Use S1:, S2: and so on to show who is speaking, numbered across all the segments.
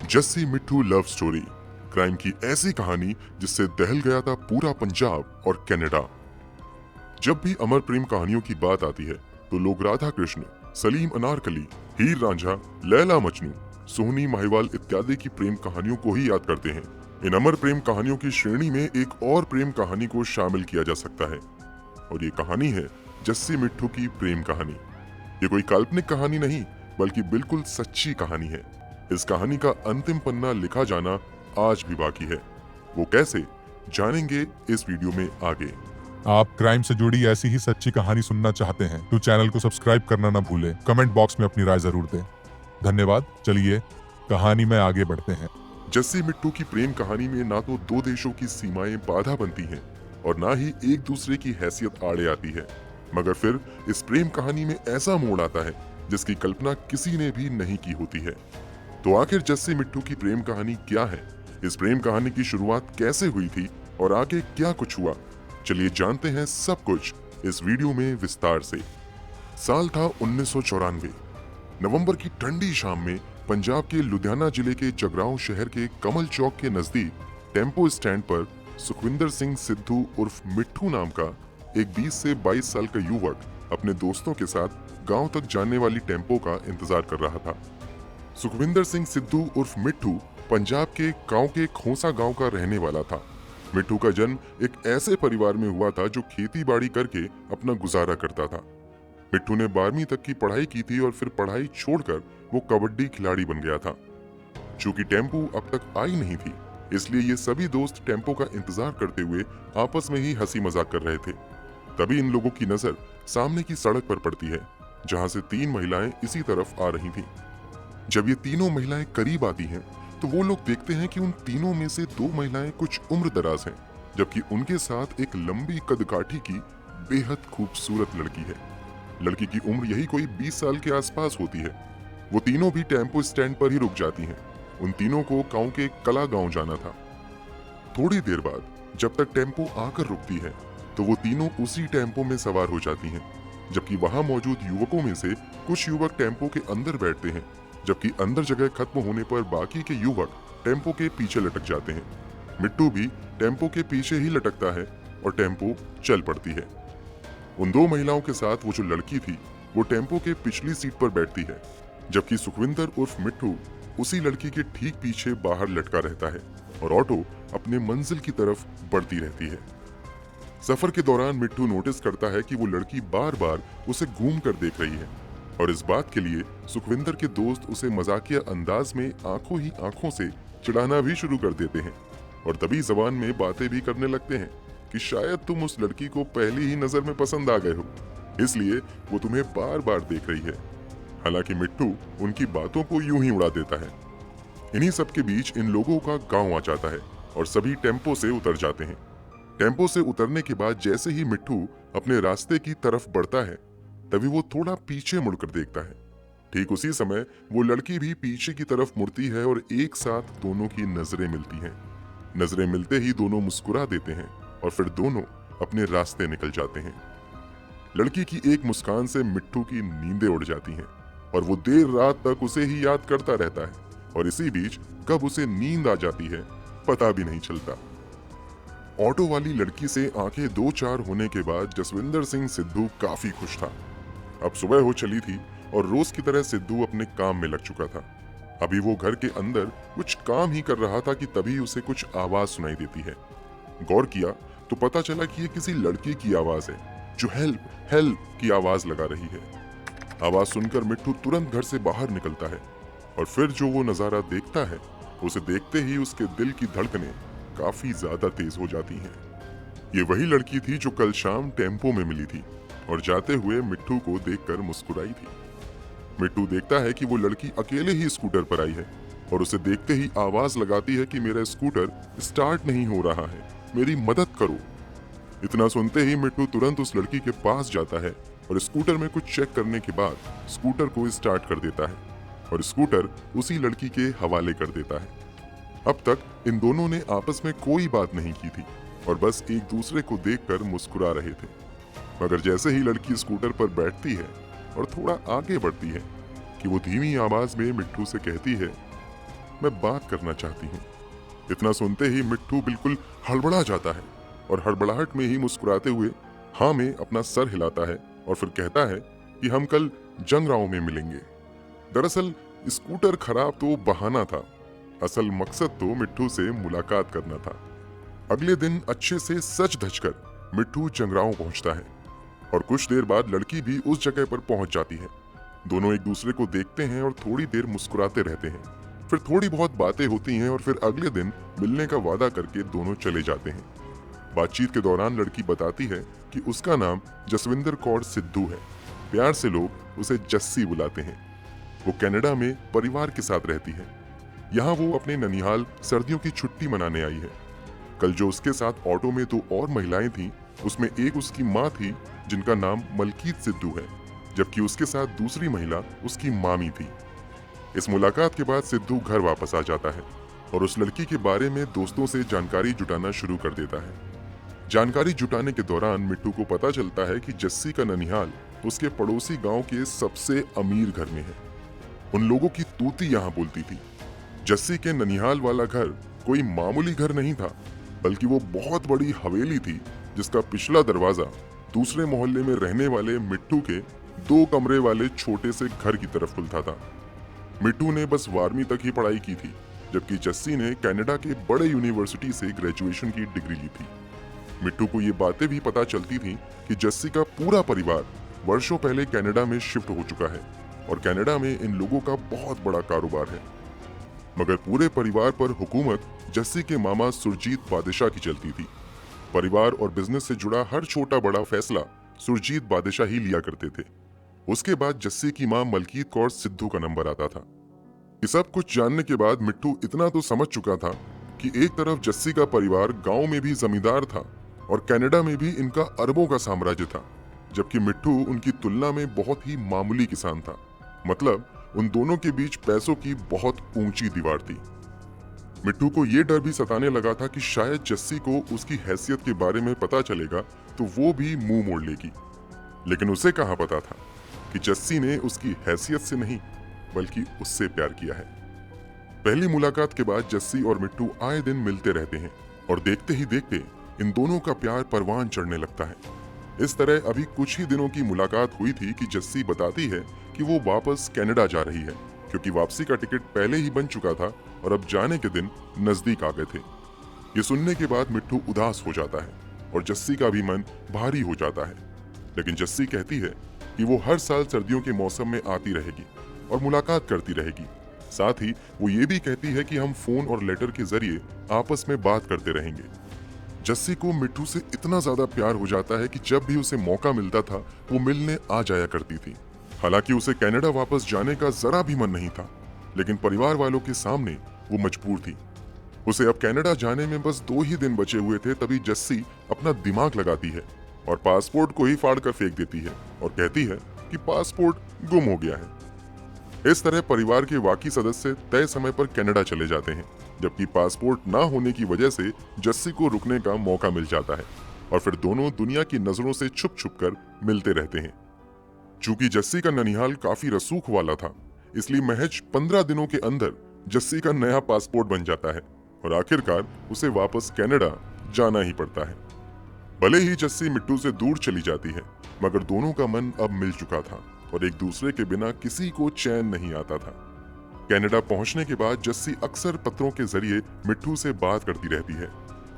S1: जस्सी मिट्ठू love story, crime की ऐसी कहानी जिससे दहल गया था पूरा पंजाब और कनाडा। जब भी अमर प्रेम कहानियों की बात आती है तो लोग राधा कृष्ण, सलीम अनारकली, हीर रांझा, लैला मजनू, सोहनी माहिवाल इत्यादि की प्रेम कहानियों को ही याद करते हैं। इन अमर प्रेम कहानियों की श्रेणी में एक और प्रेम कहानी को शामिल किया जा सकता है और ये कहानी है जस्सी मिट्ठू की प्रेम कहानी। ये कोई काल्पनिक कहानी नहीं बल्कि बिल्कुल सच्ची कहानी है। इस कहानी का अंतिम पन्ना लिखा जाना आज भी बाकी है। वो कैसे, जानेंगे इस वीडियो में आगे।
S2: आप क्राइम से जुड़ी ऐसी ही सच्ची कहानी सुनना चाहते हैं तो चैनल को सब्सक्राइब करना ना भूलें। कमेंट बॉक्स में अपनी राय जरूर दें। धन्यवाद। चलिए कहानी में आगे बढ़ते हैं।
S1: जस्सी मिट्टू की प्रेम कहानी में ना तो दो देशों की सीमाएं बाधा बनती हैं और ना ही एक दूसरे की हैसियत आड़े आती है, मगर फिर इस प्रेम कहानी में ऐसा मोड़ आता है जिसकी कल्पना किसी ने भी नहीं की होती है। तो आखिर जस्सी मिट्टू की प्रेम कहानी क्या है, इस प्रेम कहानी की शुरुआत कैसे हुई थी और आगे क्या कुछ हुआ, चलिए जानते हैं सब कुछ इस वीडियो में विस्तार से। साल था 1994। नवंबर की ठंडी शाम में पंजाब के लुधियाना जिले के जगरांव शहर के कमल चौक के नजदीक टेम्पो स्टैंड पर सुखविंदर सिंह सिद्धू उर्फ मिट्ठू नाम का एक 20 से 22 साल का युवक अपने दोस्तों के साथ गांव तक जाने वाली टेम्पो का इंतजार कर रहा था। सुखविंदर सिंह सिद्धू उर्फ मिट्ठू पंजाब के गांव के खोसा गांव का रहने वाला था। मिट्ठू का जन्म एक ऐसे परिवार में हुआ था जो खेती बाड़ी करके अपना गुजारा करता था। मिट्ठू ने 12वीं तक की पढ़ाई की थी और फिर पढ़ाई छोड़कर वो कबड्डी खिलाड़ी बन गया था। चूंकि टेम्पो अब तक आई नहीं थी, इसलिए ये सभी दोस्त टेम्पो का इंतजार करते हुए आपस में ही हंसी मजाक कर रहे थे। तभी इन लोगों की नजर सामने की सड़क पर पड़ती है, जहां से 3 महिलाएं इसी तरफ आ रही थीं। जब ये तीनों महिलाएं करीब आती हैं, तो वो लोग देखते हैं कि उन तीनों में से 2 महिलाएं कुछ उम्र दराज हैं, जबकि उनके साथ एक लंबी कदकाठी की बेहद खूबसूरत लड़की है। लड़की की उम्र यही कोई 20 साल के आसपास होती है। वो तीनों भी टेम्पो स्टैंड पर ही रुक जाती हैं। उन तीनों को गांव के कला गांव जाना था। थोड़ी देर बाद जब तक टेम्पो आकर रुकती है, तो वो तीनों उसी टेम्पो में सवार हो जाती हैं, जबकि वहां मौजूद युवकों में से कुछ युवक टेम्पो के अंदर बैठते हैं, जबकि अंदर जगह खत्म होने पर बाकी के युवक टेम्पो के पीछे लटक जाते हैं। मिट्टू भी टेम्पो के पीछे ही लटकता है और टेम्पो चल पड़ती है। उन 2 महिलाओं के साथ वो जो लड़की थी, वो टेम्पो के पिछली सीट पर बैठती है, जबकि सुखविंदर उर्फ मिट्टू उसी लड़की के ठीक पीछे बाहर लटका रहता है और ऑटो अपने मंजिल की तरफ बढ़ती रहती है। सफर के दौरान मिट्टू नोटिस करता है कि वो लड़की बार बार उसे घूम कर देख रही है और इस बात के लिए सुखविंदर के दोस्त उसे मजाकिया अंदाज में आंखों ही आंखों से चिढ़ाना भी शुरू कर देते हैं और तभी जबान में बातें भी करने लगते हैं कि शायद तुम उस लड़की को पहली ही नजर में पसंद आ गए हो, इसलिए वो तुम्हें बार बार देख रही है। हालांकि मिट्टू उनकी बातों को यूं ही उड़ा देता है। इन्हीं सब के बीच इन लोगों का गांव आ जाता है और सभी टेम्पो से उतर जाते हैं। टेम्पो से उतरने के बाद जैसे ही मिट्टू अपने रास्ते की तरफ बढ़ता है, तभी वो थोड़ा पीछे मुड़कर देखता है। ठीक उसी समय वो लड़की भी पीछे की तरफ मुड़ती है और एक साथ दोनों की नजरें मिलती हैं। नजरें मिलते ही दोनों मुस्कुरा देते हैं और फिर दोनों अपने रास्ते निकल जाते हैं। लड़की की एक मुस्कान से मिट्टू की नींदें उड़ जाती हैं और वो देर रात तक उसे ही याद करता रहता है और इसी बीच कब उसे नींद आ जाती है पता भी नहीं चलता। ऑटो वाली लड़की से आंखें 2-4 होने के बाद जसविंदर सिंह सिद्धू काफी खुश था। अब सुबह हो चली थी और रोज की तरह सिद्धू अपने काम में लग चुका था। अभी वो घर के अंदर कुछ काम ही कर रहा था कि तभी उसे कुछ आवाज सुनाई देती है। गौर किया तो पता चला कि ये किसी लड़की की आवाज है जो हेल्प हेल्प की आवाज लगा रही है। आवाज सुनकर मिट्टू तुरंत घर से बाहर निकलता है और फिर जो वो नजारा देखता है, उसे देखते ही उसके दिल की धड़कनें काफी ज्यादा तेज हो जाती हैं। ये वही लड़की थी जो कल शाम टेम्पो में मिली थी और जाते हुए मिट्टू को देखकर मुस्कुराई थी। मिट्टू देखता है कि वो लड़की अकेले ही स्कूटर पर आई है और उसे देखते ही आवाज लगाती है कि मेरा स्कूटर स्टार्ट नहीं हो रहा है, मेरी मदद करो। इतना सुनते ही मिट्टू तुरंत उस लड़की के पास जाता है और स्कूटर में कुछ चेक करने के बाद स्कूटर को स्टार्ट कर देता है और स्कूटर उसी लड़की के हवाले कर देता है। अब तक इन दोनों ने आपस में कोई बात नहीं की थी और बस एक दूसरे को देखकर मुस्कुरा रहे थे, मगर जैसे ही लड़की स्कूटर पर बैठती है और थोड़ा आगे बढ़ती है कि वो धीमी आवाज में मिट्टू से कहती है, मैं बात करना चाहती हूँ। इतना सुनते ही मिट्टू बिल्कुल हड़बड़ा जाता है और हड़बड़ाहट में ही मुस्कुराते हुए हाँ में अपना सर हिलाता है और फिर कहता है कि हम कल जंगराओं में मिलेंगे। दरअसल स्कूटर खराब तो बहाना था, असल मकसद तो मिट्टू से मुलाकात करना था। अगले दिन अच्छे से सच धज कर मिट्टू जंगराओं पहुंचता है और कुछ देर बाद लड़की भी उस जगह पर पहुंच जाती है। दोनों एक दूसरे को देखते हैं और थोड़ी देर मुस्कुराते रहते हैं। फिर थोड़ी बहुत बातें होती हैं और फिर अगले दिन मिलने का वादा करके दोनों चले जाते हैं। बातचीत के दौरान लड़की बताती है कि उसका नाम जसविंदर कौर सिद्धू है। प्यार से लोग उसे जस्सी बुलाते हैं। वो कनाडा में परिवार के साथ रहती है। यहाँ वो अपने ननिहाल सर्दियों की छुट्टी मनाने आई है। कल जो उसके साथ ऑटो में 2 और महिलाएं थीं, उसमें एक उसकी माँ थी जिनका नाम मलकीत सिद्धू है, जबकि उसके साथ दूसरी महिला उसकी मामी थी। इस मुलाकात के बाद सिद्धू घर वापस आ जाता है और उस लड़की के बारे में दोस्तों से जानकारी जुटाना शुरू कर देता है। जानकारी जुटाने के दौरान मिट्टू को पता चलता है कि जस्सी का ननिहाल उसके पड़ोसी गांव के सबसे अमीर घर में है। उन लोगों की तूती यहाँ बोलती थी। जस्सी के ननिहाल वाला घर कोई मामूली घर नहीं था, बल्कि वो बहुत बड़ी हवेली थी जिसका पिछला दरवाजा दूसरे मोहल्ले में रहने वाले मिट्टू के 2 कमरे वाले छोटे से घर की तरफ खुलता था। मिट्टू ने बस 12वीं तक ही पढ़ाई की थी, जबकि जस्सी ने कनाडा के बड़े यूनिवर्सिटी से ग्रेजुएशन की डिग्री ली थी। मिट्टू को ये बातें भी पता चलती थीं कि जस्सी का पूरा परिवार वर्षों पहले कनाडा में शिफ्ट हो चुका है और कनाडा में इन लोगों का बहुत बड़ा कारोबार है। मगर पूरे परिवार पर हुकूमत जस्सी के मामा सुरजीत बादशाह की चलती थी। परिवार और बिजनेस से जुड़ा हर छोटा बड़ा फैसला सुरजीत बादशाह ही लिया करते थे। उसके बाद जस्सी की मां मलकीत कौर सिद्धू का नंबर आता था। ये सब कुछ जानने के बाद मिट्टू इतना तो समझ चुका था कि एक तरफ जस्सी का परिवार गांव में भी जमींदार था और कनाडा में भी इनका अरबों का साम्राज्य था, जबकि मिट्टू उनकी तुलना में बहुत ही मामूली किसान था। मतलब उन दोनों के बीच पैसों की बहुत ऊंची दीवार थी। मिट्टू को यह डर भी सताने लगा था कि शायद जस्सी को उसकी हैसियत के बारे में पता चलेगा तो वो भी मुंह मोड़ लेगी। लेकिन उसे कहाँ पता था कि जस्सी ने उसकी हैसियत से नहीं बल्कि उससे प्यार किया है। पहली मुलाकात के बाद जस्सी और मिट्टू आए दिन मिलते रहते हैं और देखते ही देखते इन दोनों का प्यार परवान चढ़ने लगता है। इस तरह अभी कुछ ही दिनों की मुलाकात हुई थी कि जस्सी बताती है कि वो वापस कनाडा जा रही है, क्योंकि वापसी का टिकट पहले ही बन चुका था और अब जाने के दिन नजदीक आ गए थे। ये सुनने के बाद मिट्टू उदास हो जाता है और जस्सी का भी मन भारी हो जाता है। लेकिन जस्सी कहती है कि वो हर साल सर्दियों के मौसम में आती रहेगी और मुलाकात करती रहेगी। साथ ही वो ये भी कहती है कि हम फोन और लेटर के जरिए आपस में बात करते रहेंगे। जस्सी को मिट्टू से इतना ज्यादा प्यार हो जाता है कि जब भी उसे मौका मिलता था वो मिलने आ जाया करती थी। हालांकि उसे कनाडा वापस जाने का जरा भी मन नहीं था, लेकिन परिवार वालों के सामने वो मजबूर थी। उसे अब कनाडा जाने में बस 2 ही दिन बचे हुए थे, तभी जस्सी अपना दिमाग लगाती है और पासपोर्ट को ही फाड़ कर फेंक देती है और कहती है कि पासपोर्ट गुम हो गया है। इस तरह परिवार के बाकी सदस्य तय समय पर कनाडा चले जाते हैं, जबकि पासपोर्ट ना होने की वजह से जस्सी को रुकने का मौका मिल जाता है और फिर दोनों दुनिया की नजरों से छुप छुप कर मिलते रहते हैं। चूंकि जस्सी का ननिहाल काफी रसूख वाला था, इसलिए महज 15 दिनों के अंदर जस्सी का नया पासपोर्ट बन जाता है और आखिरकार उसे वापस कनाडा जाना ही पड़ता है। भले ही जस्सी मिट्टू से दूर चली जाती है, मगर दोनों का मन अब मिल चुका था और एक दूसरे के बिना किसी को चैन नहीं आता था। कनाडा पहुंचने के बाद जस्सी अक्सर पत्रों के जरिए मिट्टू से बात करती रहती है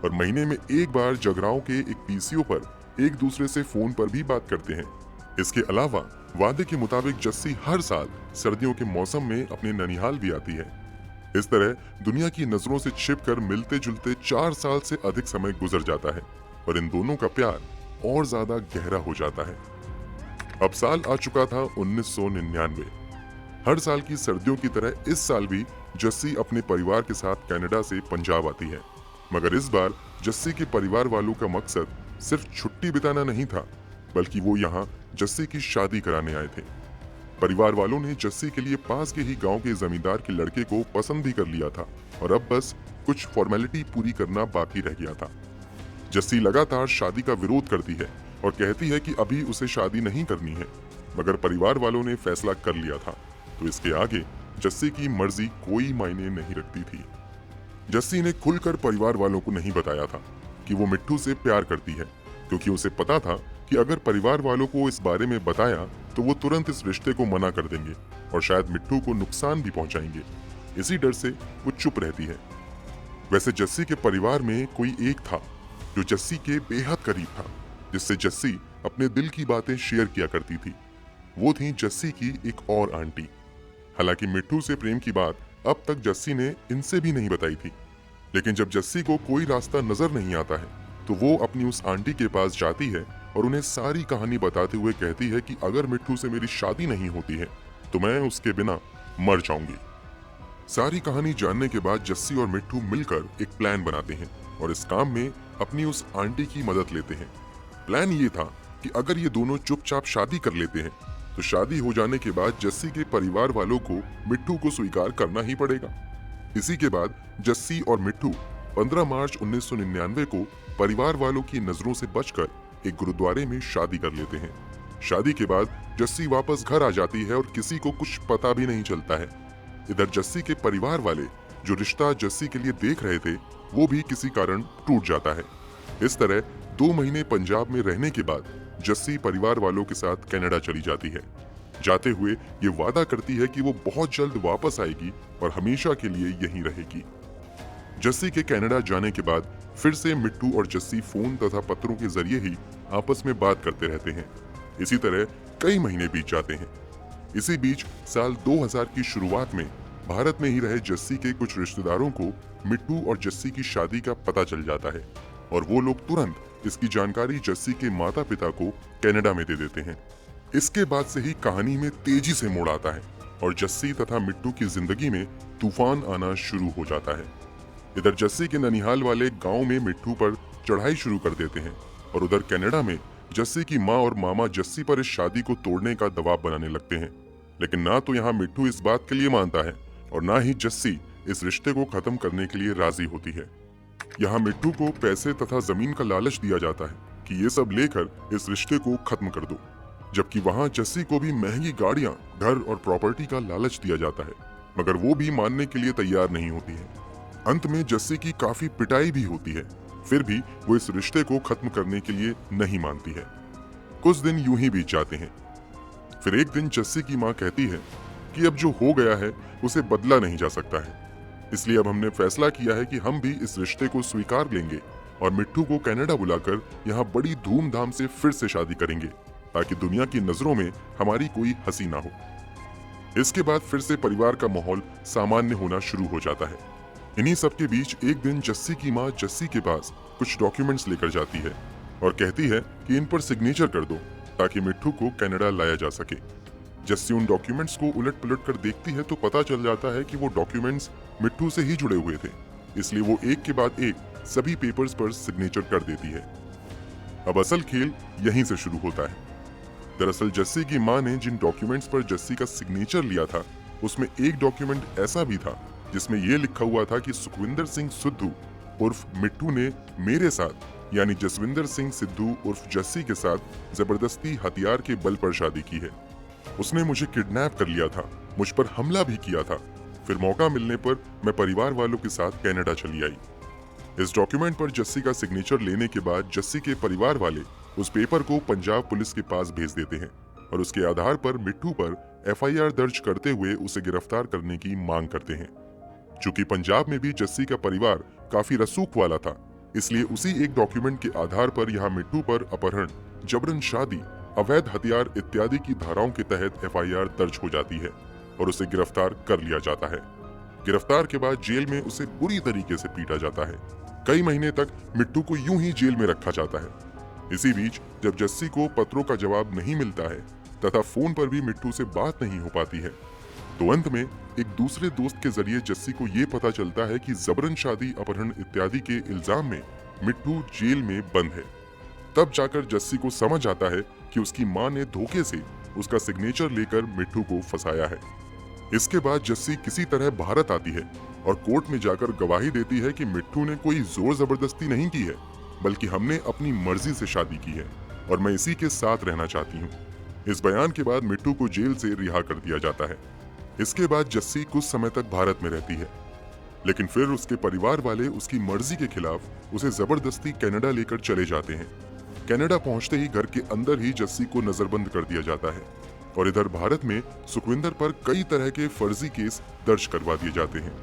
S1: और महीने में एक बार जगराओं के एक पीसीओ पर एक दूसरे से फोन पर भी बात करते हैं। इसके अलावा वादे के मुताबिक जस्सी हर साल सर्दियों के मौसम में अपने ननिहाल भी आती है। इस तरह दुनिया की नजरों से छिपकर मिलते जुलते 4 साल से अधिक समय गुजर जाता है और इन दोनों का प्यार और ज्यादा गहरा हो जाता है। अब साल आ चुका था 1999। हर साल की सर्दियों की तरह इस साल भी जस्सी अपने परिवार के साथ कनाडा से पंजाब आती है, मगर इस बार जस्सी के परिवार वालों का मकसद सिर्फ छुट्टी बिताना नहीं था, बल्कि वो यहाँ जस्सी की शादी कराने आए थे। परिवार वालों ने जस्सी के लिए पास के ही गांव के जमींदार के लड़के को पसंद भी कर लिया था और अब बस कुछ फॉर्मेलिटी पूरी करना बाकी रह गया था। जस्सी लगातार शादी का विरोध करती है और कहती है कि अभी उसे शादी नहीं करनी है, मगर परिवार वालों ने फैसला कर लिया था, तो इसके आगे कुछ नहीं बढ़ सकता। जस्सी जस्सी की मर्जी कोई मायने नहीं रखती थी। जस्सी ने खुलकर परिवार वालों को नहीं बताया था कि वो मिट्ठू से प्यार करती है, क्योंकि उसे पता था कि अगर परिवार वालों को इस बारे में बताया तो वो तुरंत इस रिश्ते को मना कर देंगे और शायद मिट्ठू को नुकसान भी पहुंचाएंगे। इसी डर से वो चुप रहती है। वैसे जस्सी के परिवार में कोई एक था जो जस्सी के बेहद करीब था, जिससे जस्सी अपने दिल की बातें शेयर किया करती थी। वो थी जस्सी की एक और आंटी। हालांकि मिट्ठू से प्रेम की बात अब तक जस्सी ने इनसे भी नहीं बताई थी, लेकिन जब जस्सी को कोई रास्ता नजर नहीं आता है तो वो अपनी उस आंटी के पास जाती है और उन्हें सारी कहानी बताते हुए कहती है कि अगर मिट्ठू से मेरी शादी नहीं होती है तो मैं उसके बिना मर जाऊंगी। सारी कहानी जानने के बाद जस्सी और मिट्ठू मिलकर एक प्लान बनाते हैं और इस काम में अपनी उस आंटी की मदद लेते हैं। प्लान ये था कि अगर ये दोनों चुपचाप शादी कर लेते हैं तो शादी हो जाने के बाद जस्सी के परिवार वालों को मिट्ठू को स्वीकार करना ही पड़ेगा। इसी के बाद जस्सी और मिट्ठू 15 मार्च 1999 को परिवार वालों की नजरों से बचकर एक गुरुद्वारे में शादी कर लेते हैं। शादी के बाद जस्सी वापस घर आ जाती है और किसी को कुछ पता भी नहीं चलता है। इधर जस्सी के परिवार वाले जो रिश्ता जस्सी के लिए देख रहे थे वो भी किसी कारण टूट जाता है। इस तरह 2 महीने पंजाब में रहने के बाद जस्सी परिवार वालों के साथ कनाडा चली जाती है। जाते हुए ये वादा करती है कि वो बहुत जल्द वापस आएगी और हमेशा के लिए यहीं रहेगी। जस्सी के कनाडा जाने के बाद फिर से मिट्ठू और जस्सी फोन तथा पत्रों के जरिए ही आपस में बात करते रहते हैं। इसी तरह कई महीने बीत जाते हैं। इसी बीच साल 2000 की शुरुआत में भारत में ही रहे जस्सी के कुछ रिश्तेदारों को मिट्ठू और जस्सी की शादी का पता चल जाता है और वो लोग तुरंत इसकी जानकारी जस्सी के माता पिता को कनाडा में दे देते हैं। इसके बाद से ही कहानी में तेजी से मोड़ आता है और जस्सी तथा मिट्ठू की जिंदगी में तूफान आना शुरू हो जाता है। इधर जस्सी के ननिहाल वाले गांव में मिट्ठू पर चढ़ाई शुरू कर देते हैं और उधर कनाडा में जस्सी की माँ और मामा जस्सी पर इस शादी को तोड़ने का दबाव बनाने लगते हैं। लेकिन ना तो यहाँ मिट्ठू इस बात के लिए मानता है और ना ही जस्सी इस रिश्ते को खत्म करने के लिए राजी होती है। यहाँ मिट्ठू को पैसे तथा जमीन का लालच दिया जाता है कि ये सब लेकर इस रिश्ते को खत्म कर दो, जबकि वहाँ जस्सी को भी महंगी गाड़ियां, घर और प्रॉपर्टी का लालच दिया जाता है, मगर वो भी मानने के लिए तैयार नहीं होती है। अंत में जस्सी की काफी पिटाई भी होती है, फिर भी वो इस रिश्ते को खत्म करने के लिए नहीं मानती है। कुछ दिन यूं ही बीत जाते हैं। फिर एक दिन जस्सी की माँ कहती है कि अब जो हो गया है उसे बदला नहीं जा सकता है, इसलिए अब हमने फैसला किया है कि हम भी इस रिश्ते को स्वीकार लेंगे और मिट्ठू को कनाडा बुलाकर यहाँ बड़ी धूमधाम से फिर से शादी करेंगे ताकि दुनिया की नजरों में हमारी कोई हंसी ना हो। इसके बाद फिर से परिवार का माहौल सामान्य होना शुरू हो जाता है। इन्हीं सबके बीच एक दिन जस्सी की माँ जस्सी के पास कुछ डॉक्यूमेंट्स लेकर जाती है और कहती है कि इन पर सिग्नेचर कर दो ताकि मिट्ठू को कनाडा लाया जा सके। जस्सी उन डॉक्यूमेंट्स को उलट पुलट कर देखती है तो पता चल जाता है कि वो डॉक्यूमेंट्स मिट्ठू से ही जुड़े हुए थे, इसलिए वो एक के बाद एक सभी पेपर्स पर सिग्नेचर कर देती है। अब असल खेल यहीं से शुरू होता है। दरअसल जस्सी की माँ ने जिन डॉक्यूमेंट्स पर जस्सी का सिग्नेचर लिया था उसमें एक डॉक्यूमेंट ऐसा भी था जिसमें यह लिखा हुआ था कि सुखविंदर सिंह सिद्धू उर्फ मिट्ठू ने मेरे साथ यानी जसविंदर सिंह सिद्धू उर्फ जस्सी के साथ जबरदस्ती हथियार के बल पर शादी की है। उसने मुझे किडनैप कर लिया था, मुझ पर हमला भी किया था। फिर मौका मिलने पर मैं परिवार वालों के साथ कनाडा चली आई। इस डॉक्यूमेंट पर जस्सी का सिग्नेचर लेने के बाद जस्सी के परिवार वाले उस पेपर को पंजाब पुलिस के पास भेज देते हैं और उसके आधार पर मिट्ठू पर FIR दर्ज करते हुए उसे गिरफ्तार करने की मांग करते हैं। चूंकि पंजाब में भी जस्सी का परिवार काफी रसूख वाला था, इसलिए उसी एक डॉक्यूमेंट के आधार पर यहाँ मिट्ठू पर अपहरण, जबरन शादी, अवैध हथियार इत्यादि की धाराओं के तहत FIR दर्ज हो जाती है और उसे गिरफ्तार कर लिया जाता है। गिरफ्तार के बाद जेल में उसे बुरी तरीके से पीटा जाता है। कई महीने तक मिट्ठू को यूं ही जेल में रखा जाता है। इसी बीच जब जस्सी को पत्रों का जवाब नहीं मिलता है तथा फोन पर भी मिट्ठू से बात नहीं हो पाती है, तो अंत में एक दूसरे दोस्त के जरिए जस्सी को ये पता चलता है कि जबरन शादी, अपहरण इत्यादि के इल्जाम में मिट्ठू जेल में बंद है। तब जाकर जस्सी को समझ आता है कि उसकी माँ ने धोखे से उसका सिग्नेचर लेकर मिट्ठू को फंसाया है। इसके बाद जस्सी किसी तरह भारत आती है और कोर्ट में जाकर गवाही देती है कि मिट्ठू ने कोई जोर जबरदस्ती नहीं की है, बल्कि हमने अपनी मर्जी से शादी की है और मैं इसी के साथ रहना चाहती हूँ। इस बयान के बाद मिट्ठू को जेल से रिहा कर दिया जाता है। इसके बाद जस्सी कुछ समय तक भारत में रहती है, लेकिन फिर उसके परिवार वाले उसकी मर्जी के खिलाफ उसे जबरदस्ती कनाडा लेकर चले जाते हैं। कनाडा पहुंचते ही घर के अंदर ही जस्सी को नजरबंद कर दिया जाता है और इधर भारत में सुखविंदर पर कई तरह के फर्जी केस दर्ज करवा दिए जाते हैं।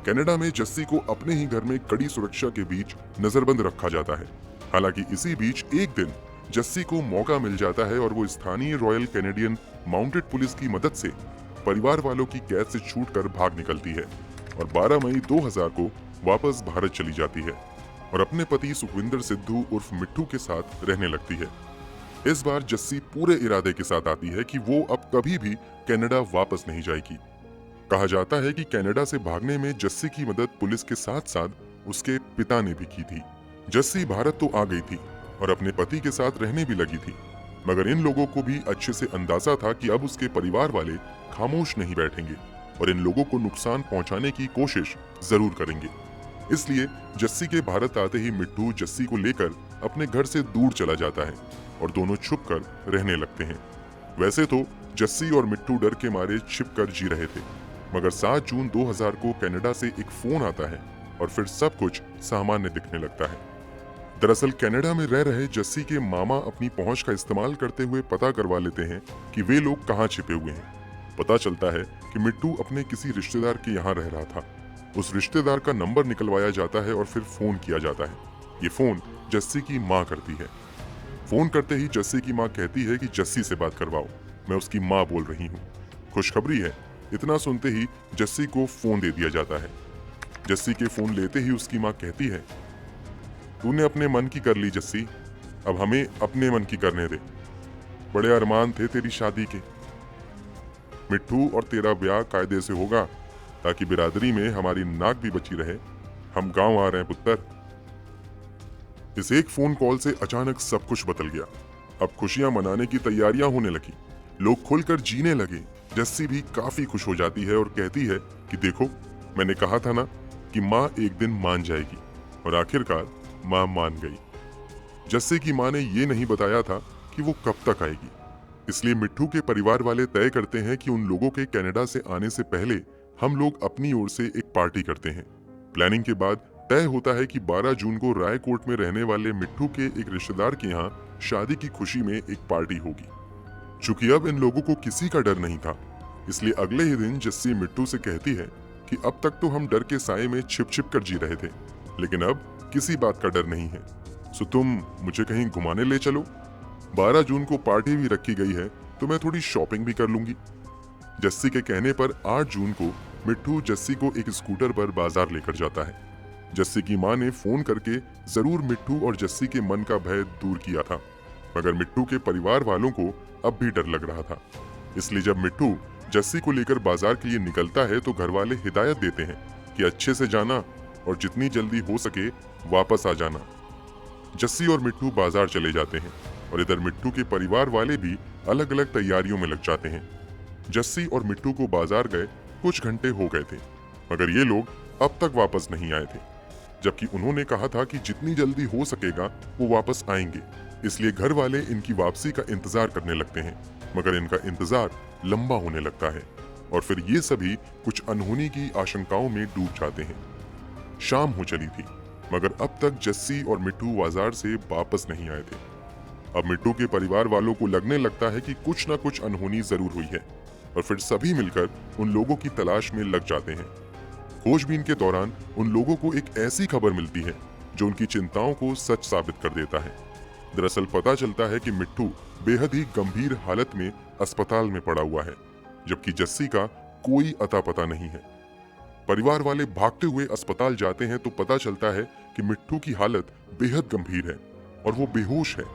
S1: कनाडा में जस्सी को अपने ही घर में कड़ी सुरक्षा के बीच नजरबंद रखा जाता है। हालांकि इसी बीच एक दिन जस्सी को मौका मिल जाता है और वो स्थानीय रॉयल कैनेडियन माउंटेड पुलिस की मदद से परिवार वालों की कैद से छूटकर भाग निकलती है और 12 मई 2000 को वापस भारत चली जाती है और अपने पति सुखविंदर सिद्धू उर्फ मिट्ठू के साथ रहने लगती है। इस बार जस्सी पूरे इरादे के साथ आती है कि वो अब कभी भी कनाडा वापस नहीं जाएगी। कहा जाता है कि कनाडा से भागने में जस्सी की मदद पुलिस के साथ साथ उसके पिता ने भी की थी। जस्सी भारत तो आ गई थी और अपने पति के साथ रहने भी लगी थी, मगर इन लोगों को भी अच्छे से अंदाजा था कि अब उसके परिवार वाले खामोश नहीं बैठेंगे और इन लोगों को नुकसान पहुंचाने की कोशिश जरूर करेंगे। इसलिए जस्सी के भारत आते ही मिट्ठू जस्सी को लेकर अपने घर से दूर चला जाता है और दोनों छुप कर रहने लगते हैं। वैसे तो जस्सी और मिट्ठू डर के मारे छिप कर जी रहे थे, मगर 7 जून 2000 को कनाडा से एक फोन आता है और फिर सब कुछ सामान्य दिखने लगता है। दरअसल कनाडा में रह रहे जस्सी के मामा अपनी पहुंच का इस्तेमाल करते हुए पता करवा लेते हैं कि वे लोग कहां छिपे हुए हैं। पता चलता है कि मिट्टू अपने किसी रिश्तेदार के यहाँ रह रहा था। उस रिश्तेदार का नंबर निकलवाया जाता है और फिर फोन किया जाता है। ये फोन जस्सी की माँ करती है। फोन करते ही जस्सी की माँ कहती है कि जस्सी से बात करवाओ, मैं उसकी माँ बोल रही हूँ। खुशखबरी है। इतना सुनते ही जस्सी को फोन दे दिया जाता है। जस्सी के फोन लेते ही उसकी माँ कहती है, तूने अपने मन की कर ली जस्सी, अब हमें अपने मन की करने दे। बड़े अरमान थे तेरी शादी के। मिट्ठू और तेरा ब्याह कायदे से होगा ताकि बिरादरी में हमारी नाक भी बची रहे। हम गांव आ रहे हैं पुत्र। इस एक फोन कॉल से अचानक सब कुछ बदल गया। अब खुशियां मनाने की तैयारियां होने लगी। लोग खुलकर जीने लगे। जस्सी भी काफी खुश हो जाती है और कहती है कि देखो, मैंने कहा था ना कि माँ एक दिन मान जाएगी, और आखिरकार माँ मान गई। जस्सी की माँ ने ये नहीं बताया था कि वो कब तक आएगी, इसलिए मिट्ठू के परिवार वाले तय करते हैं कि उन लोगों के कनाडा से आने से पहले हम लोग अपनी ओर से एक पार्टी करते हैं। प्लानिंग के बाद तय होता है कि 12 जून को रायकोट में रहने वाले मिट्ठू के एक रिश्तेदार के यहाँ शादी की खुशी में एक पार्टी होगी। चूंकि अब इन लोगों को किसी का डर नहीं था, इसलिए अगले ही दिन जस्सी मिट्ठू से कहती है कि अब तक तो हम डर के साए में छिप छिप कर जी रहे थे, लेकिन अब किसी बात का डर नहीं है, सो तुम मुझे कहीं घुमाने ले चलो। 12 जून को पार्टी भी रखी गई है तो मैं थोड़ी शॉपिंग भी कर लूंगी। जस्सी के कहने पर 8 जून को मिट्ठू जस्सी को एक स्कूटर पर बाजार लेकर जाता है। जस्सी की माँ ने फोन करके जरूर मिट्ठू और जस्सी के मन का भय दूर किया था, मगर मिट्ठू के परिवार वालों को अब भी डर लग रहा था। इसलिए जब मिट्ठू जस्सी को लेकर बाजार के लिए निकलता है तो घर वाले हिदायत देते हैं कि अच्छे से जाना और जितनी जल्दी हो सके वापस आ जाना। जस्सी और मिट्ठू बाजार चले जाते हैं और इधर मिट्ठू के परिवार वाले भी अलग अलग तैयारियों में लग जाते हैं। जस्सी और मिट्ठू को बाजार गए कुछ घंटे हो गए थे, मगर ये लोग अब तक वापस नहीं आए थे, जबकि उन्होंने कहा था कि जितनी जल्दी हो सकेगा वो वापस आएंगे। इसलिए घर वाले इनकी वापसी का इंतजार करने लगते हैं, मगर इनका इंतजार लंबा होने लगता है और फिर ये सभी कुछ अनहोनी की आशंकाओं में डूब जाते हैं। शाम हो चली थी, मगर अब तक जस्सी और मिट्ठू बाजार से वापस नहीं आए थे। अब मिट्ठू के परिवार वालों को लगने लगता है कि कुछ ना कुछ अनहोनी जरूर हुई है और फिर सभी मिलकर उन लोगों की तलाश में लग जाते हैं। खोजबीन के दौरान उन लोगों को एक ऐसी खबर मिलती है जो उनकी चिंताओं को सच साबित कर देता है। दरअसल पता चलता है कि मिट्ठू बेहद ही गंभीर हालत में अस्पताल में पड़ा हुआ है, जबकि जस्सी का कोई अता पता नहीं है। परिवार वाले भागते हुए अस्पताल जाते हैं तो पता चलता है कि मिट्ठू की हालत बेहद गंभीर है और वो बेहोश है।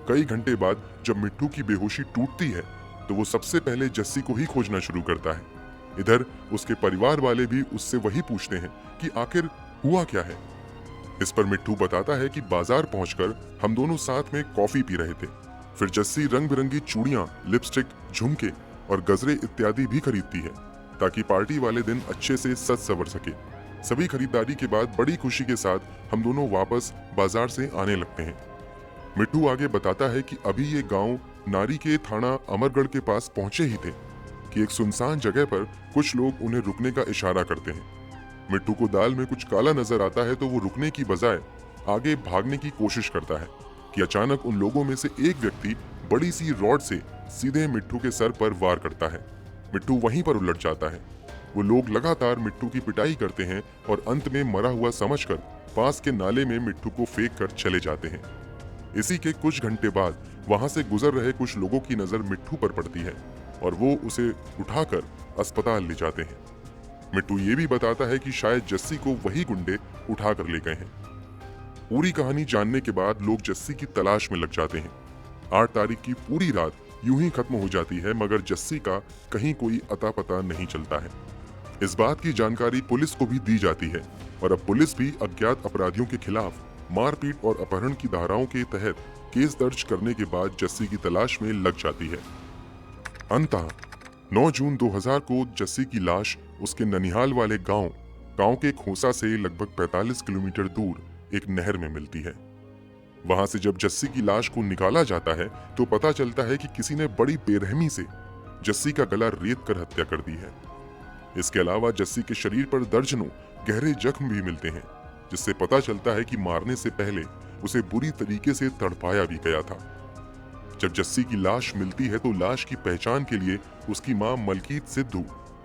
S1: कई घंटे बाद जब मिट्ठू की बेहोशी टूटती है तो वो सबसे पहले जस्सी को ही खोजना शुरू करता है। इधर उसके परिवार वाले भी उससे वही पूछते हैं कि आखिर हुआ क्या है। इस पर मिट्ठू बताता है कि बाजार पहुंचकर हम दोनों साथ में कॉफी पी रहे थे। फिर जस्सी रंग बिरंगी चूड़ियां, लिपस्टिक, झुमके और गजरे इत्यादि भी खरीदती है ताकि पार्टी वाले दिन अच्छे से सज संवर सके। सभी खरीदारी के बाद बड़ी खुशी के साथ हम दोनों वापस बाजार से आने लगते हैं। मिट्ठू आगे बताता है कि अभी ये गांव नारी के थाना अमरगढ़ के पास पहुंचे ही थे कि एक सुनसान जगह पर कुछ लोग उन्हें रुकने का इशारा करते हैं। मिट्टू को दाल में कुछ काला नजर आता है तो वो रुकने की बजाय आगे भागने की कोशिश करता है कि अचानक उन लोगों में से एक व्यक्ति बड़ी सी रॉड से सीधे मिट्टू के सर पर वार करता है। मिट्टू वहीं पर उलट जाता है। वो लोग लगातार मिट्टू की पिटाई करते हैं और अंत में मरा हुआ समझकर पास के नाले में मिट्टू को फेंक कर चले जाते हैं। इसी के कुछ घंटे बाद वहां से गुजर रहे कुछ लोगों की नजर मिट्टू पर पड़ती है और वो उसे उठाकर अस्पताल ले जाते हैं। मिट्टू ये भी बताता है कि शायद जस्सी को वही गुंडे उठाकर ले गए हैं। पूरी कहानी जानने के बाद लोग जस्सी की तलाश में लग जाते हैं। 8 तारीख की पूरी रात यूं ही खत्म हो जाती है मगर जस्सी का कहीं कोई अता पता नहीं चलता है। इस बात की जानकारी पुलिस को भी दी जाती है और अब पुलिस भी अज्ञात अपराधियों के खिलाफ मारपीट और अपहरण की धाराओं के तहत केस दर्ज करने के बाद जस्सी की तलाश में लग जाती है। अंततः 9 जून 2000 को जस्सी की लाश उसके ननिहाल वाले गांव के खोसा से लगभग 45 किलोमीटर दूर एक नहर में मिलती है। वहां से जब जस्सी की लाश को निकाला जाता है तो पता चलता है कि किसी ने बड़ी बेरहमी से जस्सी का गला रेत कर हत्या कर दी है। इसके अलावा जस्सी के शरीर पर दर्जनों गहरे जख्म भी मिलते हैं, जिससे पता चलता है कि मारने से पहले उसे बुरी तरीके से तड़पाया भी गया था। जब जस्सी की लाश मिलती है तो लाश की पहचान के लिए उसकी मां मलकीत सिद्धू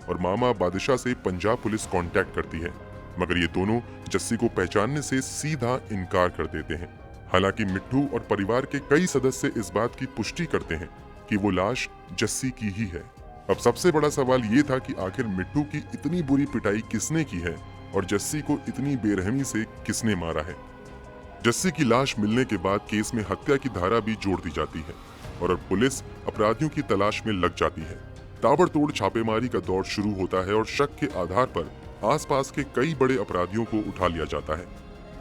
S1: और मामा बादशाह से पंजाब पुलिस कांटेक्ट करती है, मगर ये दोनों जस्सी को पहचानने से सीधा इनकार कर देते हैं। हालांकि मिट्टू और परिवार के कई सदस्य इस बात की पुष्टि करते हैं कि वो लाश जस्सी की ही है। अब सबसे बड़ा सवाल ये था कि आखिर मिट्टू की इतनी बुरी पिटाई किसने की है और जस्सी को इतनी बेरहमी से किसने मारा है। जस्सी की लाश मिलने के बाद केस में हत्या की धारा भी जोड़ दी जाती है और अब पुलिस अपराधियों की तलाश में लग जाती है। ताबड़तोड़ छापेमारी का दौर शुरू होता है और शक के आधार पर आसपास के कई बड़े अपराधियों को उठा लिया जाता है।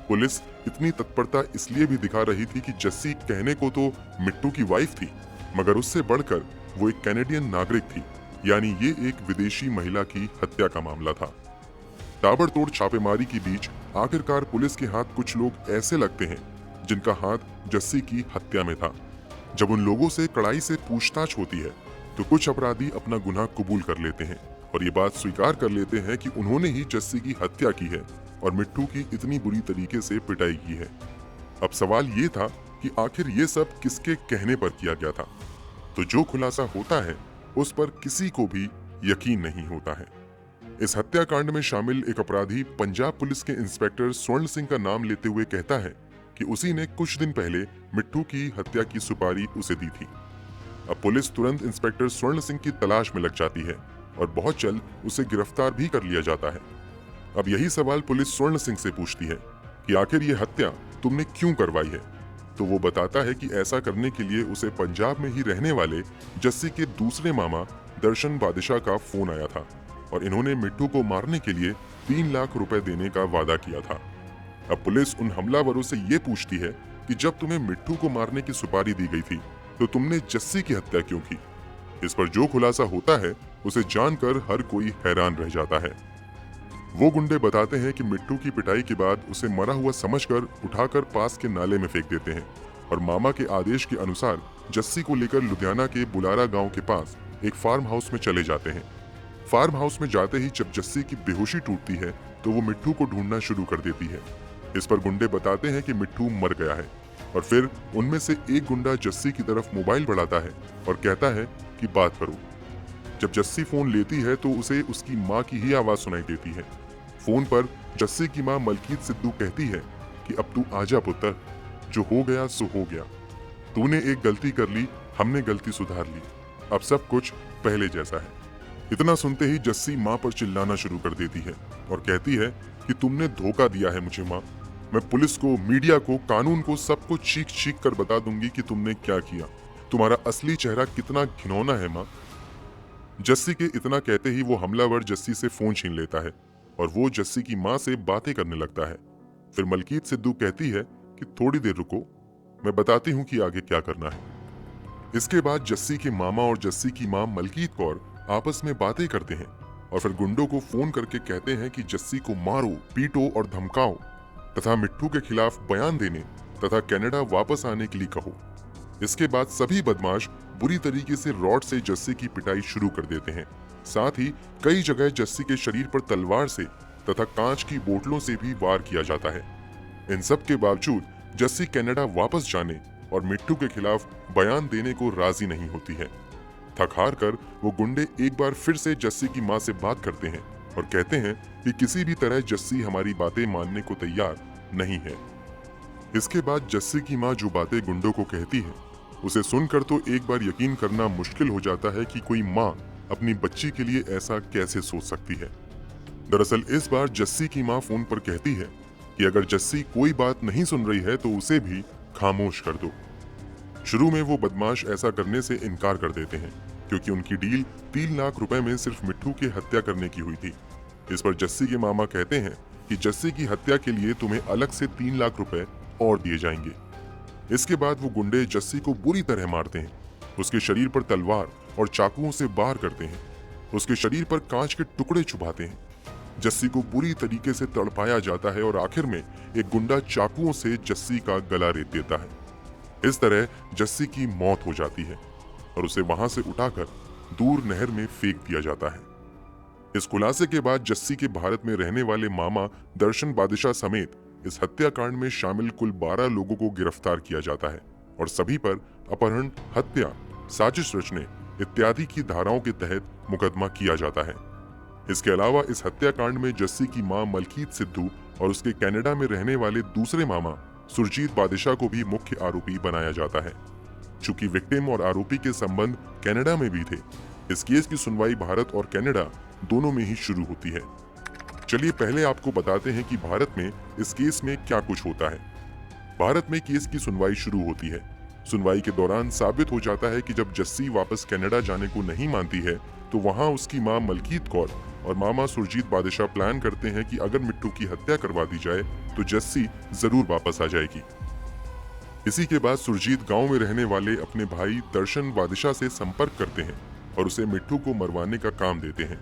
S1: पुलिस इतनी तत्परता इसलिए भी दिखा रही थी कि जस्सी कहने को तो मिट्टू की वाइफ थी, मगर उससे बढ़कर वो एक कैनेडियन नागरिक थी, यानी ये एक विदेशी महिला की हत्या का मामला था। ताबड़तोड़ छापेमारी के बीच आखिरकार पुलिस के हाथ कुछ लोग ऐसे लगते हैं जिनका हाथ जस्सी की हत्या में था। जब उन लोगों से कड़ाई से पूछताछ होती है तो कुछ अपराधी अपना गुनाह कबूल कर लेते हैं और ये बात स्वीकार कर लेते हैं कि उन्होंने ही जस्सी की हत्या की है और मिट्टू की इतनी बुरी तरीके से पिटाई की है। अब सवाल ये था कि आखिर ये सब किसके कहने पर किया गया था, तो जो खुलासा होता है उस पर किसी को भी यकीन नहीं होता है। इस हत्याकांड में शामिल एक अपराधी पंजाब पुलिस के इंस्पेक्टर स्वर्ण सिंह का नाम लेते हुए कहता है कि उसी ने कुछ दिन पहले मिट्टू की हत्या की सुपारी उसे दी थी। अब पुलिस तुरंत इंस्पेक्टर स्वर्ण सिंह की तलाश में लग जाती है और बहुत जल्द उसे गिरफ्तार भी कर लिया जाता है। अब यही सवाल पुलिस स्वर्ण सिंह से पूछती है कि आखिर ये हत्या तुमने क्यों करवाई है, तो वो बताता है कि ऐसा करने के लिए उसे पंजाब में ही रहने वाले जस्सी के दूसरे मामा दर्शन बादशाह का फोन आया था और इन्होंने मिट्टू को मारने के लिए 3 लाख रुपए देने का वादा किया था। अब पुलिस उन हमलावरों से ये पूछती है कि जब तुम्हें मिट्टू को मारने की सुपारी दी गई थी तो तुमने जस्सी की हत्या क्यों की। इस पर जो खुलासा होता है उसे जानकर हर कोई हैरान रह जाता है। वो गुंडे बताते हैं कि मिट्टू की पिटाई के बाद उसे मरा हुआ समझकर उठाकर पास के नाले में फेंक देते हैं और मामा के आदेश के अनुसार जस्सी को लेकर लुधियाना के बुलारा गांव के पास एक फार्म हाउस में चले जाते हैं। फार्म हाउस में जाते ही जब जस्सी की बेहोशी टूटती है तो वो मिट्टू को ढूंढना शुरू कर देती है। इस पर गुंडे बताते हैं कि मिट्टू मर गया है और फिर उनमें से एक गुंडा जस्सी की तरफ मोबाइल बढ़ाता है और कहता है कि बात करो। जब जस्सी फोन लेती है तो उसे उसकी माँ की ही आवाज सुनाई देती है। फोन पर जस्सी की माँ मलकीत सिद्धू कहती है कि अब तू आजा पुत्र, जो हो गया सो हो गया। तूने एक गलती कर ली, हमने गलती सुधार ली, अब सब कुछ पहले जैसा है। इतना सुनते ही जस्सी माँ पर चिल्लाना शुरू कर देती है और कहती है कि तुमने धोखा दिया है मुझे माँ। मैं पुलिस को, मीडिया को, कानून को सबको चीख कर बता दूंगी कि तुमने क्या किया। तुम्हारा असली चेहरा कितना घिनौना है माँ। जस्सी के इतना कहते ही वो हमलावर जस्सी से फोन छीन लेता है और वो जस्सी की माँ से बातें करने लगता है। फिर मलकीत सिद्धू कहती है कि थोड़ी देर रुको, मैं बताती हूँ कि आगे क्या करना है। इसके बाद जस्सी के मामा और जस्सी की माँ मलकीत कौर आपस में बातें करते हैं और फिर गुंडों को फोन करके कहते हैं कि जस्सी को मारो, पीटो और धमकाओ तथा मिट्टू के खिलाफ बयान देने तथा कनाडा वापस आने के लिए कहो। इसके बाद सभी बदमाश बुरी तरीके से रॉड से जस्सी की पिटाई शुरू कर देते हैं। साथ ही कई जगह जस्सी के शरीर पर तलवार से तथा कांच की बोतलों से भी वार किया जाता है। इन सब के बावजूद जस्सी कनाडा वापस जाने और मिट्टू के खिलाफ बयान देने को राजी नहीं होती है। थक हार कर वो गुंडे एक बार फिर से जस्सी की मां से बात करते हैं और कहते हैं कि किसी भी तरह जस्सी हमारी बातें मानने को तैयार नहीं है। इसके बाद जस्सी की मां जो बातें गुंडों को कहती है उसे सुनकर तो एक बार यकीन करना मुश्किल हो जाता है कि कोई मां अपनी बच्ची के लिए ऐसा कैसे सोच सकती है। दरअसल इस बार जस्सी की मां फोन पर कहती है कि अगर जस्सी कोई बात नहीं सुन रही है तो उसे भी खामोश कर दो। शुरू में वो बदमाश ऐसा करने से इनकार कर देते हैं क्योंकि उनकी डील 3 लाख रुपए में सिर्फ मिट्टू की हत्या करने की हुई थी। इस पर जस्सी के मामा कहते हैं कि जस्सी की हत्या के लिए तुम्हें अलग से 3 लाख रुपए और दिए जाएंगे। इसके बाद वो गुंडे जस्सी को बुरी तरह मारते हैं, उसके शरीर पर तलवार और चाकुओं से वार करते हैं, उसके शरीर पर कांच के टुकड़े छुपाते हैं। जस्सी को बुरी तरीके से तड़पाया जाता है और आखिर में एक गुंडा चाकुओं से जस्सी का गला रेत देता है। इस तरह जस्सी की मौत हो जाती है और उसे वहां से उठाकर दूर नहर में फेंक दिया जाता है। इस खुलासे के बाद जस्सी के भारत में रहने वाले मामा दर्शन बादशाह समेत इस हत्याकांड में शामिल कुल 12 लोगों को गिरफ्तार किया जाता है और सभी पर अपहरण, हत्या, साजिश रचने इत्यादि की धाराओं के तहत मुकदमा किया जाता है। इसके अलावा इस हत्याकांड में जस्सी की मां मलकीत सिद्धू और उसके कनाडा में रहने वाले दूसरे मामा सुरजीत बादशाह को भी मुख्य आरोपी बनाया जाता है। चूंकि विक्टिम और आरोपी के संबंध कनाडा में भी थे, इस केस की सुनवाई भारत और कनाडा दोनों में ही शुरू होती है। चलिए पहले आपको बताते हैं कि भारत में इस केस में क्या कुछ होता है। भारत में केस की सुनवाई शुरू होती है। सुनवाई के दौरान साबित हो जाता है कि जब जस्सी वापस कनाडा जाने को नहीं मानती है तो वहां उसकी मां मलकीत कौर और मामा सुरजीत बादशाह प्लान करते हैं कि अगर मिट्टू की हत्या करवा दी जाए तो जस्सी जरूर वापस आ जाएगी। इसी के बाद सुरजीत गांव में रहने वाले अपने भाई दर्शन बादशाह से संपर्क करते हैं और उसे मिट्टू को मरवाने का काम देते हैं।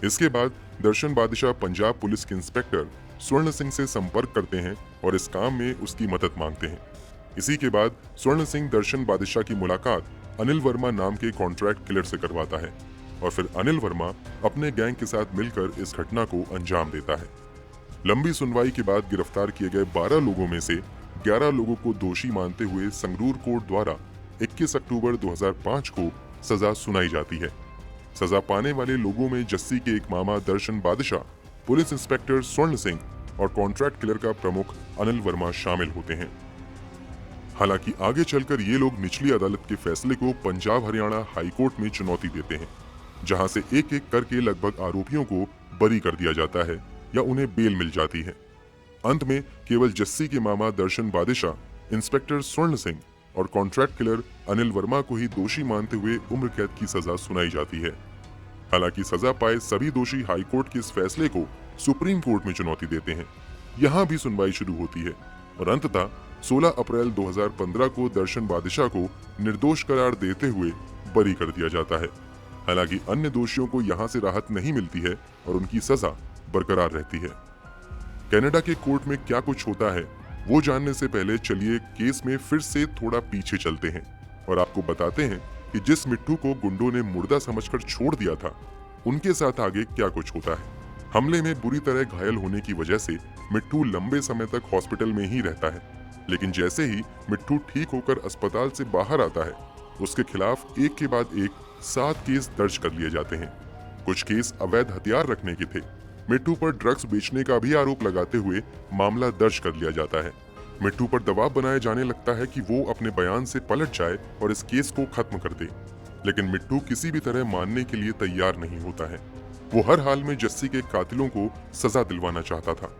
S1: इसके बाद दर्शन बादशाह पंजाब पुलिस के इंस्पेक्टर स्वर्ण सिंह से संपर्क करते हैं और इस काम में उसकी मदद मांगते हैं। इसी के बाद स्वर्ण सिंह दर्शन बादशाह की मुलाकात अनिल वर्मा नाम के कॉन्ट्रैक्ट किलर से करवाता है और फिर अनिल वर्मा अपने गैंग के साथ मिलकर इस घटना को अंजाम देता है। लंबी सुनवाई के बाद गिरफ्तार किए गए 12 लोगों में से 11 लोगों को दोषी मानते हुए संगरूर कोर्ट द्वारा 21 अक्टूबर 2005 को सजा सुनाई जाती है। सजा पाने वाले लोगों में जस्सी के एक मामा दर्शन बादशाह, पुलिस इंस्पेक्टर स्वर्ण सिंह और कॉन्ट्रैक्ट किलर का प्रमुख अनिल वर्मा शामिल होते हैं। हालांकि आगे चलकर ये लोग निचली अदालत के फैसले को पंजाब हरियाणा हाईकोर्ट में चुनौती देते हैं, जहां से एक एक करके लगभग आरोपियों को बरी कर दिया जाता है या उन्हें बेल मिल जाती है। अंत में केवल जस्सी के मामा दर्शन बादशाह, इंस्पेक्टर स्वर्ण सिंह और कॉन्ट्रैक्ट किलर अनिल वर्मा को ही दोषी मानते हुए उम्र कैद की सजा सुनाई जाती है। हालांकि सजा पाए सभी दोषी हाईकोर्ट के इस फैसले को सुप्रीम कोर्ट में चुनौती देते हैं। यहाँ भी सुनवाई शुरू होती है और अंततः 16 अप्रैल 2015 को दर्शन बादशाह को निर्दोष करार देते हुए बरी कर दिया जाता है। हालांकि अन्य दोषियों को यहाँ से राहत नहीं मिलती है और उनकी सजा बरकरार रहती है। कनाडा के कोर्ट में क्या कुछ होता है वो जानने से पहले चलिए केस में फिर से थोड़ा पीछे चलते हैं और आपको बताते हैं कि जिस मिट्टू को गुंडों ने मुर्दा समझकर छोड़ दिया था, उनके साथ आगे क्या कुछ होता है। हमले में बुरी तरह घायल होने की वजह से मिट्टू लंबे समय तक हॉस्पिटल में ही रहता है, लेकिन जैसे ही मिट्टू ठीक होकर अस्पताल से बाहर आता है, उसके खिलाफ एक के बाद एक 7 केस दर्ज कर लिए जाते हैं। कुछ केस अवैध हथियार रखने के थे। मिट्टू पर ड्रग्स बेचने का भी आरोप लगाते हुए मामला दर्ज कर लिया जाता है। मिट्टू पर दबाव बनाया जाने लगता है कि वो अपने बयान से पलट जाए और इस केस को खत्म कर दे, लेकिन मिट्टू किसी भी तरह मानने के लिए तैयार नहीं होता है। वो हर हाल में जस्सी के कातिलों को सजा दिलवाना चाहता था।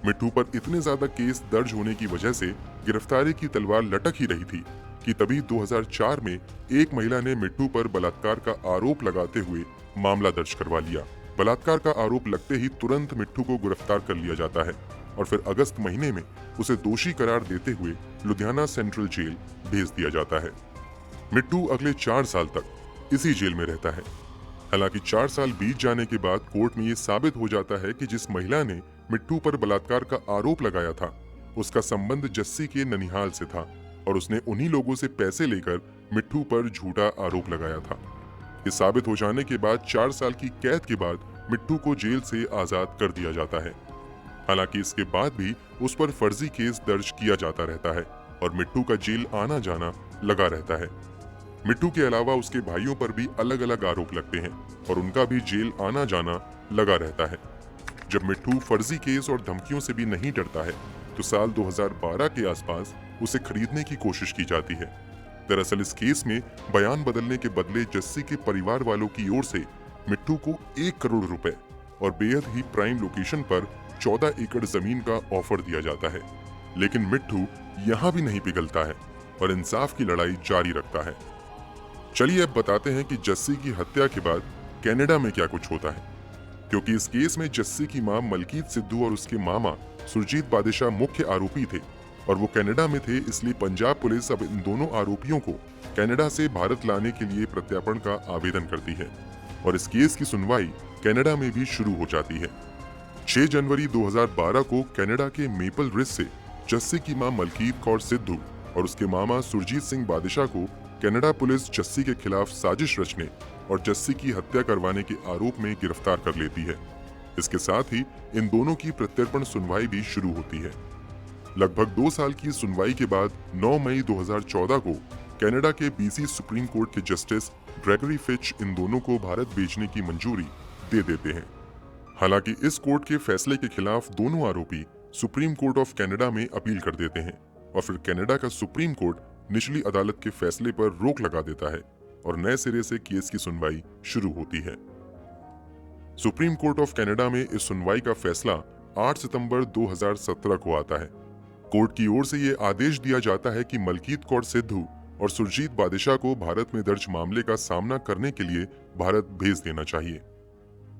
S1: मिट्टू पर इतने ज्यादा केस दर्ज होने की वजह से गिरफ्तारी की तलवार लटक ही रही थी कि तभी 2004 में एक महिला ने मिट्टू पर बलात्कार का आरोप लगाते हुए मामला दर्ज करवा लिया। बलात्कार का आरोप लगते ही तुरंत मिट्टू को गिरफ्तार कर लिया जाता है और फिर अगस्त महीने में उसे दोषी करार देते हुए लुधियाना सेंट्रल जेल भेज दिया जाता है। मिट्टू अगले 4 साल तक इसी जेल में रहता है। हालांकि 4 साल बीत जाने के बाद कोर्ट में ये साबित हो जाता है कि जिस महिला ने मिट्टू पर बलात्कार का आरोप लगाया था, उसका संबंध जस्सी के ननिहाल से था और उसने उन्हीं लोगों से पैसे लेकर मिट्ठू पर झूठा आरोप लगाया था। ये साबित हो जाने के बाद 4 साल की कैद के बाद मिट्ठू को जेल से आजाद कर दिया जाता है। हालांकि इसके बाद भी उस पर फर्जी केस दर्ज किया जाता रहता है और मिट्ठू का जेल आना जाना लगा रहता है। मिट्ठू के अलावा उसके भाइयों पर भी अलग अलग आरोप लगते हैं और उनका भी जेल आना जाना लगा रहता है। जब मिट्ठू फर्जी केस और धमकियों से भी नहीं डरता है तो साल 2012 के आसपास उसे खरीदने की कोशिश की जाती है। दरअसल इस केस में बयान बदलने के बदले जस्सी के परिवार वालों की ओर से मिट्ठू को 1 करोड़ रुपए और बेहद ही प्राइम लोकेशन पर 14 एकड़ जमीन का ऑफर दिया जाता है। लेकिन मिट्ठू यहाँ भी नहीं पिघलता है और इंसाफ की लड़ाई जारी रखता है। चलिए अब बताते हैं कि जस्सी की हत्या के बाद कनाडा में क्या कुछ होता है। क्योंकि इस केस में जस्सी की मां मलकीत सिद्धू और उसके मामा सुरजीत बादशाह मुख्य आरोपी थे और वो कनाडा में थे, इसलिए पंजाब पुलिस अब इन दोनों आरोपियों को कनाडा से भारत लाने के लिए प्रत्यार्पण का आवेदन करती है और इस केस की सुनवाई कनाडा में भी शुरू हो जाती है। 6 जनवरी 2012 को कनाडा के मेपल रिज से जस्सी की मां मलकीत कौर सिद्धू और उसके मामा सुरजीत सिंह बादशाह को कनाडा पुलिस जस्सी के खिलाफ साजिश रचने और जस्सी की हत्या करवाने के आरोप में गिरफ्तार कर लेती है। इसके साथ ही इन दोनों की प्रत्यर्पण सुनवाई भी शुरू होती है। लगभग 2 साल की सुनवाई के बाद 9 मई 2014 को कनाडा के बीसी सुप्रीम कोर्ट के जस्टिस ग्रेगरी फिच इन दोनों को भारत भेजने की मंजूरी दे देते हैं। हालांकि इस कोर्ट के फैसले के खिलाफ दोनों आरोपी सुप्रीम कोर्ट ऑफ कनाडा में अपील कर देते हैं और फिर कनाडा का सुप्रीम कोर्ट निचली अदालत के फैसले पर रोक लगा देता है और नए सिरे से केस की सुनवाई शुरू होती है। सुप्रीम कोर्ट ऑफ कनाडा में इस सुनवाई का फैसला 8 सितंबर 2017 को आता है। कोर्ट की ओर से ये आदेश दिया जाता है कि मलकीत कौर सिद्धू और सुरजीत बादशाह को भारत में दर्ज मामले का सामना करने के लिए भारत भेज देना चाहिए।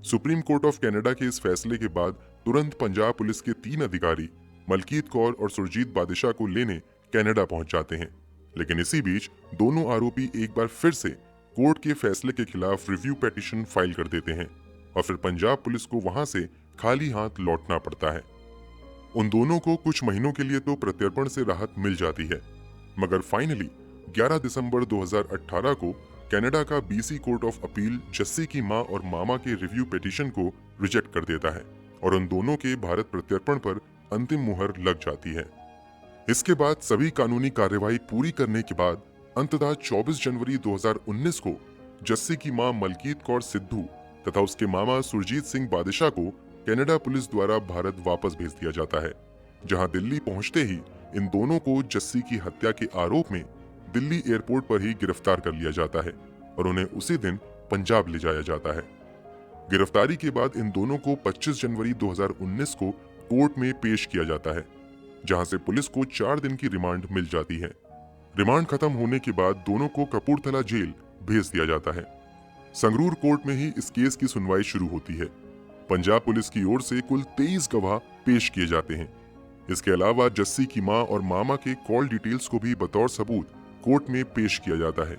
S1: सुप्रीम कोर्ट ऑफ कनाडा के इस फैसले के बाद तुरंत पंजाब पुलिस के 3 अधिकारी मलकीत कौर और सुरजीत बादशाह को लेने कनाडा पहुंच जाते हैं। लेकिन इसी बीच दोनों आरोपी एक बार फिर से कोर्ट के फैसले के खिलाफ रिव्यू पिटीशन फाइल कर देते हैं और फिर पंजाब पुलिस को वहां से खाली हाथ लौटना पड़ता है। उन दोनों को कुछ महीनों के लिए तो प्रत्यर्पण से राहत मिल जाती है, मगर फाइनली 11 दिसंबर 2018 को कनाडा का BC court of appeal Jassi की मां और मामा के रिव्यू पिटीशन को रिजेक्ट कर देता है और उन दोनों के भारत प्रत्यर्पण पर अंतिम मुहर लग जाती है। इसके बाद सभी कानूनी कार्यवाही पूरी करने के बाद अंततः 24 जनवरी 2019 को जस्सी की मां मलकीत कौर सिद्धू तथा उसके मामा सुरजीत सिंह बादशाह को कनाडा पुलिस द्वारा भारत वापस भेज दिया जाता है, जहां दिल्ली पहुंचते ही इन दोनों को जस्सी की हत्या के आरोप में दिल्ली एयरपोर्ट पर ही गिरफ्तार कर लिया जाता है और उन्हें उसी दिन पंजाब ले जाया जाता है। गिरफ्तारी के बाद इन दोनों को 25 जनवरी 2019 को कोर्ट में पेश किया जाता है, जहां से पुलिस को 4 दिन की रिमांड मिल जाती है। रिमांड खत्म होने के बाद दोनों को कपूरथला जेल भेज दिया जाता है। संगरूर कोर्ट में ही इस केस की सुनवाई शुरू होती है। पंजाब पुलिस की ओर से कुल 23 गवाह पेश किए जाते हैं। इसके अलावा जस्सी की मां और मामा के कॉल डिटेल्स को भी बतौर सबूत कोर्ट में पेश किया जाता है।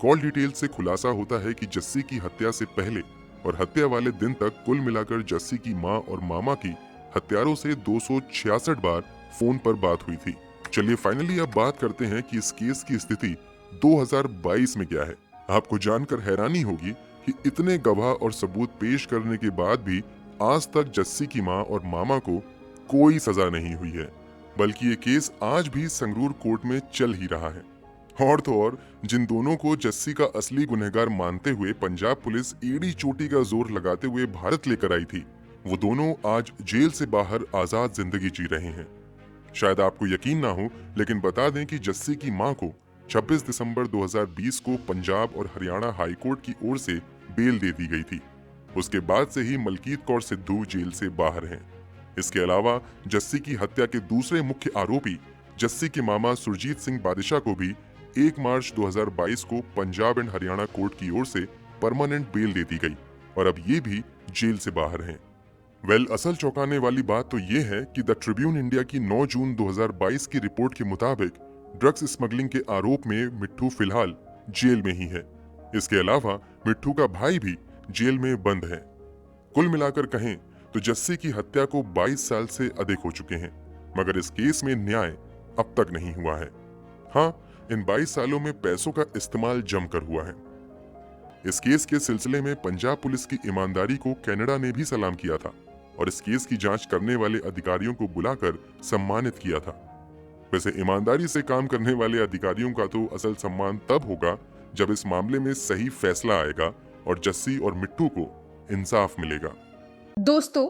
S1: कॉल डिटेल से खुलासा होता है कि जस्सी की हत्या से पहले और हत्या वाले दिन तक कुल मिलाकर जस्सी की मां और मामा की हत्यारों से 266 बार फोन पर बात हुई थी। चलिए फाइनली अब बात करते हैं कि इस केस की स्थिति 2022 में क्या है। आपको जानकर हैरानी होगी कि इतने गवाह और सबूत पेश करने के बाद भी आज तक जस्सी की मां और मामा को कोई सजा नहीं हुई है, बल्कि ये केस आज भी संगरूर कोर्ट में चल ही रहा है। और तो और जिन दोनों को जस्सी का असली गुनहगार मानते हुए पंजाब पुलिस एड़ी चोटी का जोर लगाते हुए भारत लेकर आई थी, वो दोनों आज जेल से बाहर आजाद जिंदगी जी रहे हैं। शायद आपको यकीन ना हो, लेकिन बता दें कि जस्सी की मां को 26 दिसंबर 2020 को पंजाब और हरियाणा हाई कोर्ट की ओर से बेल दे दी गई थी। उसके बाद से ही मलकीत कौर सिद्धू जेल से बाहर हैं। इसके अलावा जस्सी की हत्या के दूसरे मुख्य आरोपी जस्सी के मामा सुरजीत सिंह बादशाह को भी 1 मार्च 2022 को पंजाब एंड हरियाणा कोर्ट की ओर से परमानेंट बेल दे दी गई और अब ये भी जेल से बाहर हैं। असल चौंकाने वाली बात तो ये है कि द ट्रिब्यून इंडिया की 9 जून 2022 की रिपोर्ट के मुताबिक ड्रग्स स्मगलिंग के आरोप में मिट्ठू फिलहाल जेल में ही है। इसके अलावा मिट्ठू का भाई भी जेल में बंद है। कुल मिलाकर कहें तो जस्सी की हत्या को 22 साल से अधिक हो चुके हैं, मगर इस केस में न्याय अब तक नहीं हुआ है। हाँ, इन 22 सालों में पैसों का इस्तेमाल जमकर हुआ है। इस केस के सिलसिले में पंजाब पुलिस की ईमानदारी को कनाडा ने भी सलाम किया था और इस केस की जांच करने वाले अधिकारियों को बुलाकर सम्मानित किया था। वैसे ईमानदारी से काम करने वाले अधिकारियों का तो असल सम्मान तब होगा जब इस मामले में सही फैसला आएगा और जस्सी और मिट्टू को इंसाफ मिलेगा।
S3: दोस्तों,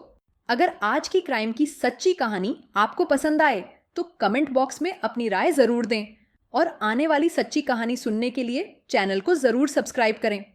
S3: अगर आज की क्राइम की सच्ची कहानी आपको पसंद आए तो कमेंट बॉक्स में अपनी राय जरूर दें और आने वाली सच्ची कहानी सुनने के लिए चैनल को जरूर सब्सक्राइब करें।